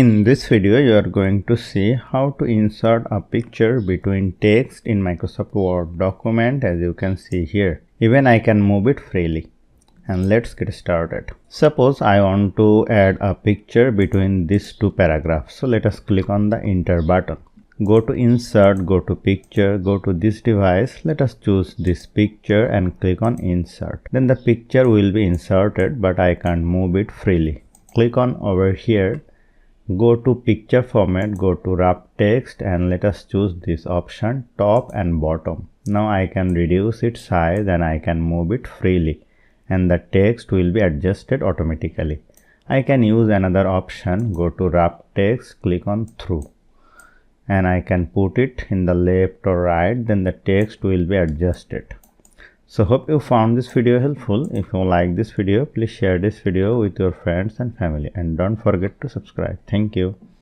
In this video, you are going to see how to insert a picture between text in Microsoft Word document, as you can see here. Even I can move it freely. And let's get started. Suppose I want to add a picture between these two paragraphs. So let us click on the enter button. Go to insert, go to picture, go to this device. Let us choose this picture and click on insert. Then the picture will be inserted, but I can't move it freely. Click on over here. Go to picture format, go to wrap text, and let us choose this option top and bottom. Now I can reduce its size and I can move it freely, and the text will be adjusted automatically. I can use another option. Go to wrap text, click on through, and I can put it in the left or right, then the text will be adjusted. So hope you found this video helpful. If you like this video, please share this video with your friends and family, and don't forget to subscribe. Thank you.